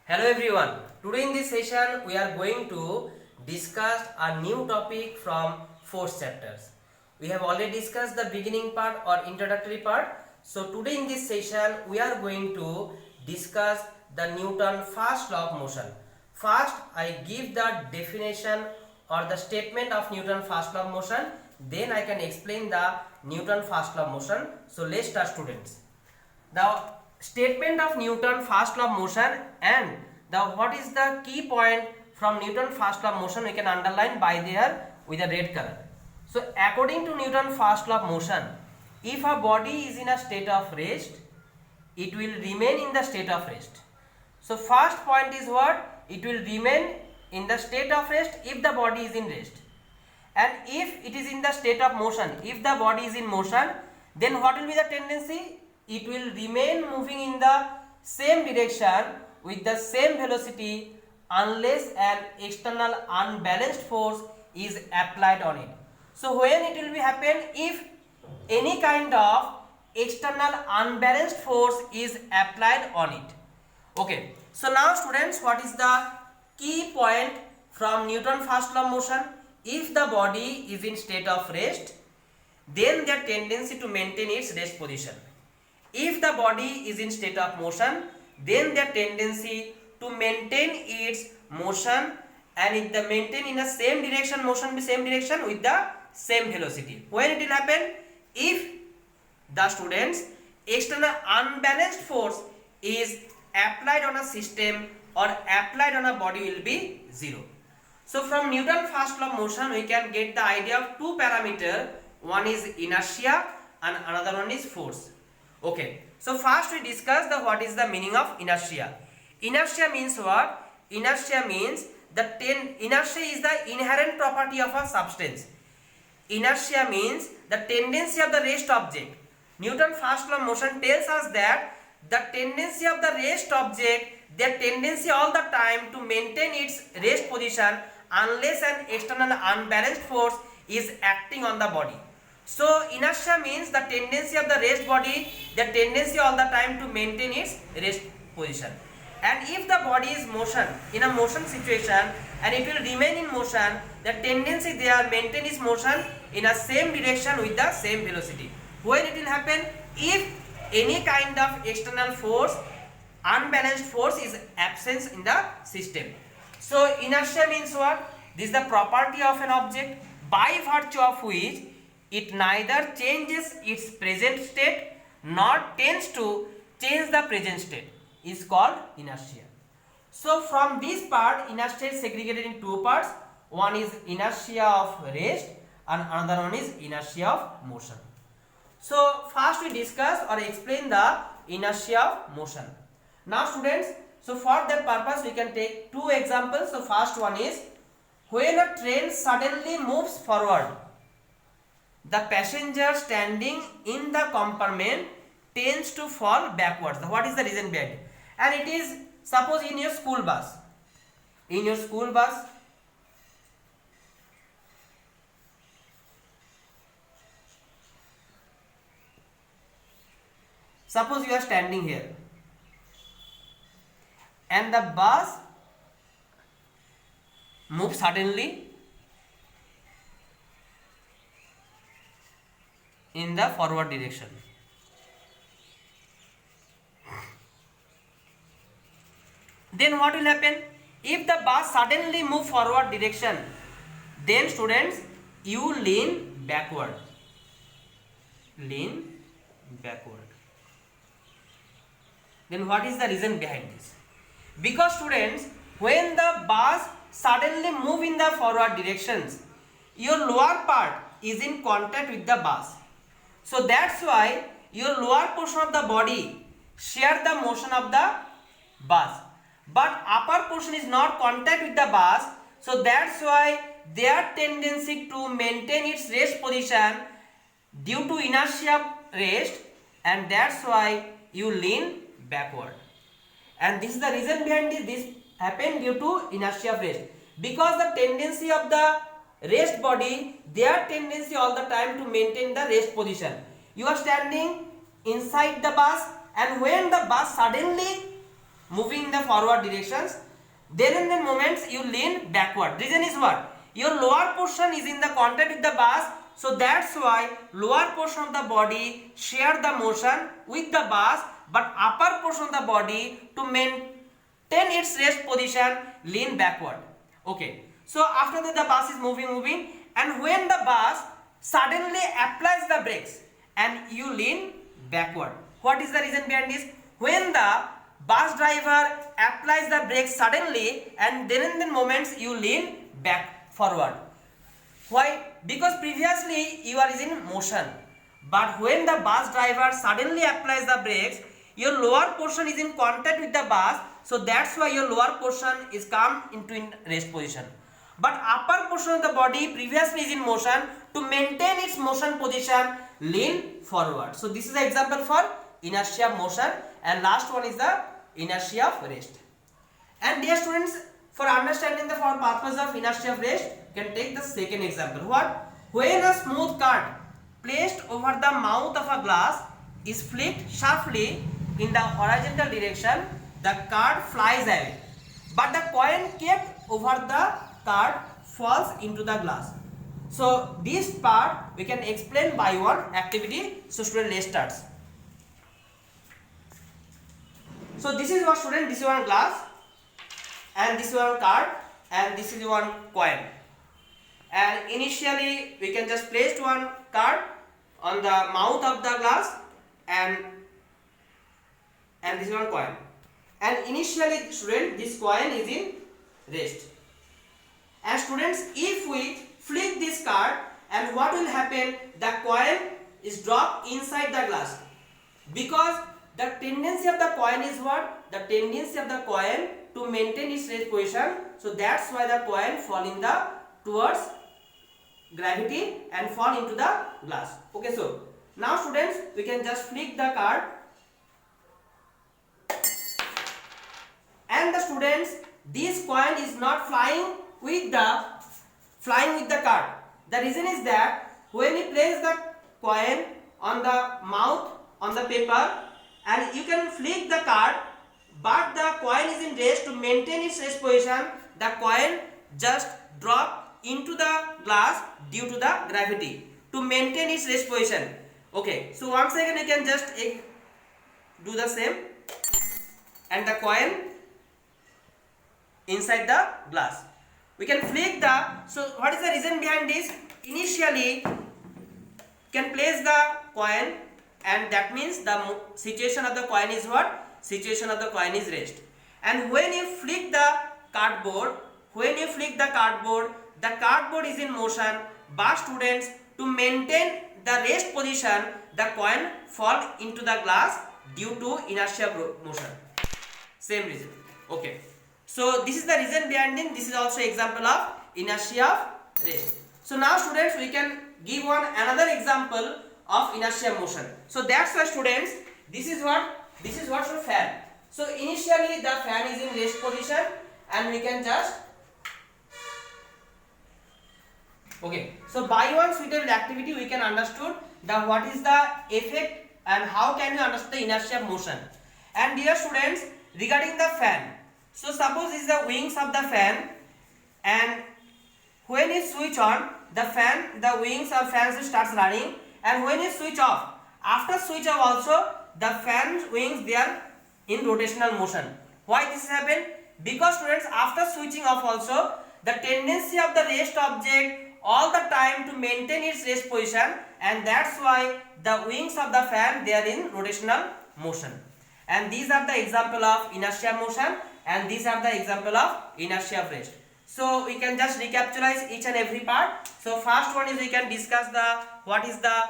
Hello everyone. Today in this session we are going to discuss a new topic from fourth chapters. We have already discussed the beginning part or introductory part. So today in this session we are going to discuss the Newton first law of motion. First I give the definition or the statement of Newton first law of motion. Then I can explain the Newton first law of motion. So let's start, students. The statement of Newton first law of motion and what is the key point from Newton first law of motion we can underline by there with a red color. So according to Newton first law of motion, if a body is in a state of rest, it will remain in the state of rest. So first point is what? It will remain in the state of rest if the body is in rest. And if it is in the state of motion, if the body is in motion, then what will be the tendency? It will remain moving in the same direction with the same velocity unless an external unbalanced force is applied on it. So when it will be happen? If any kind of external unbalanced force is applied on it. Okay. So now students, what is the key point from Newton first law of motion? If the body is in state of rest, then their tendency to maintain its rest position. If the body is in state of motion, then their tendency to maintain its motion, and if they maintain in the same direction, motion be same direction with the same velocity. When it will happen? If the students external unbalanced force is applied on a system or applied on a body will be 0. So from Newton first law of motion we can get the idea of two parameters. One is inertia and another one is force. Okay, so first we discuss the what is the meaning of inertia. Inertia means what? Inertia means inertia is the inherent property of a substance. Inertia means the tendency of the rest object. Newton first law of motion tells us that the tendency of the rest object, their tendency all the time to maintain its rest position unless an external unbalanced force is acting on the body. So inertia means the tendency of the rest body, the tendency all the time to maintain its rest position. And if the body is motion, in a motion situation, and it will remain in motion, the tendency there maintain its motion in a same direction with the same velocity. When it will happen? If any kind of external force, unbalanced force is absent in the system. So inertia means what? This is the property of an object by virtue of which it neither changes its present state nor tends to change the present state is called inertia. So from this part, inertia is segregated in two parts. One is inertia of rest and another one is inertia of motion. So first we discuss or explain the inertia of motion. Now students, so for that purpose we can take two examples. So first one is when a train suddenly moves forward, the passenger standing in the compartment tends to fall backwards. What is the reason behind it? And it is, suppose in your school bus. In your school bus, suppose you are standing here and the bus moves suddenly in the forward direction. Then what will happen? If the bus suddenly move forward direction, then students, you lean backward. Lean backward. Then what is the reason behind this? Because students, when the bus suddenly move in the forward directions, your lower part is in contact with the bus. So that's why your lower portion of the body share the motion of the bus. But upper portion is not contact with the bus. So that's why their tendency to maintain its rest position due to inertia of rest, and that's why you lean backward. And this is the reason behind this. This happened due to inertia of rest. Because the tendency of the rest body, their tendency all the time to maintain the rest position. You are standing inside the bus, and when the bus suddenly moving in the forward directions. Then in the moments you lean backward. Reason is what? Your lower portion is in the contact with the bus, so that's why lower portion of the body share the motion with the bus, but upper portion of the body to maintain its rest position lean backward. Okay. So after that the bus is moving, and when the bus suddenly applies the brakes and you lean backward. What is the reason behind this? When the bus driver applies the brakes suddenly, and then in the moments you lean back forward. Why? Because previously you are in motion, but when the bus driver suddenly applies the brakes, your lower portion is in contact with the bus, so that's why your lower portion is come into rest position. But upper portion of the body previously is in motion, to maintain its motion position lean forward. So this is the example for inertia of motion, and last one is the inertia of rest. And dear students, for understanding the for purpose of inertia of rest, you can take the second example. What? When a smooth card placed over the mouth of a glass is flicked sharply in the horizontal direction, the card flies away, but the coin kept over the card falls into the glass. So this part we can explain by one activity. So student, let's start. So this is what student, this is one glass, and this is one card, and this is one coin. And initially we can just place one card on the mouth of the glass, and this is one coin. And initially student, this coin is in rest. And students, if we flick this card, and what will happen? The coin is dropped inside the glass, because the tendency of the coin is what? The tendency of the coin to maintain its rest position. So that's why the coin fall in the towards gravity and fall into the glass. Okay, so now students, we can just flick the card, and the students, this coin is not flying with the card. The reason is that when you place the coin on the mouth on the paper, and you can flick the card, but the coin is in rest. To maintain its rest position, the coin just drop into the glass due to the gravity to maintain its rest position. Okay, so once again you can just do the same, and the coin inside the glass. We can flick the, so what is the reason behind this? Initially can place the coin, and that means the situation of the coin is what? Situation of the coin is rest. And when you flick the cardboard, the cardboard is in motion, but students, to maintain the rest position, the coin fall into the glass due to inertia motion. Same reason. Okay. So this is the reason behind it. This is also example of inertia of rest. So now students, we can give another example of inertia motion. So that's why students, this is what for fan. So initially the fan is in rest position, and we can just, okay. So by one suitable activity we can understood the what is the effect and how can you understand the inertia of motion. And dear students, regarding the fan, so suppose this is the wings of the fan, and when you switch on the fan, the wings of fans starts running, and when you switch off, after switch off also, the fan wings, they are in rotational motion. Why this happen? Because students, after switching off also, the tendency of the rest object all the time to maintain its rest position, and that's why the wings of the fan, they are in rotational motion. And these are the example of inertia motion, and these are the example of inertia of rest. So we can just recapitalize each and every part. So first one is we can discuss the what is the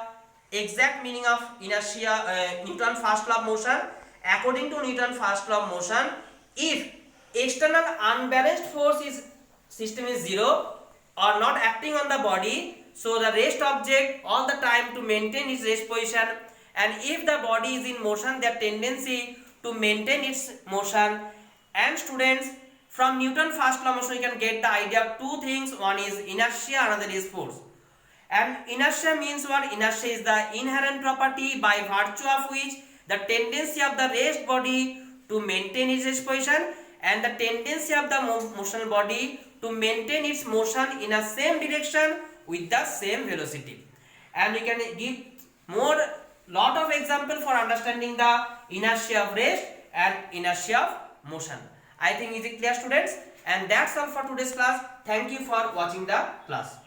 exact meaning of inertia, Newton's first law of motion. According to Newton's first law of motion, if external unbalanced force system is zero or not acting on the body, so the rest object all the time to maintain its rest position, and if the body is in motion, their tendency to maintain its motion. And students, from Newton's first law of motion, you can get the idea of two things. One is inertia, another is force. And inertia means what? Inertia is the inherent property by virtue of which the tendency of the rest body to maintain its rest position, and the tendency of the motional body to maintain its motion in a same direction with the same velocity. And we can give more lot of example for understanding the inertia of rest and inertia of motion. I think is it clear, students? And that's all for today's class. Thank you for watching the class.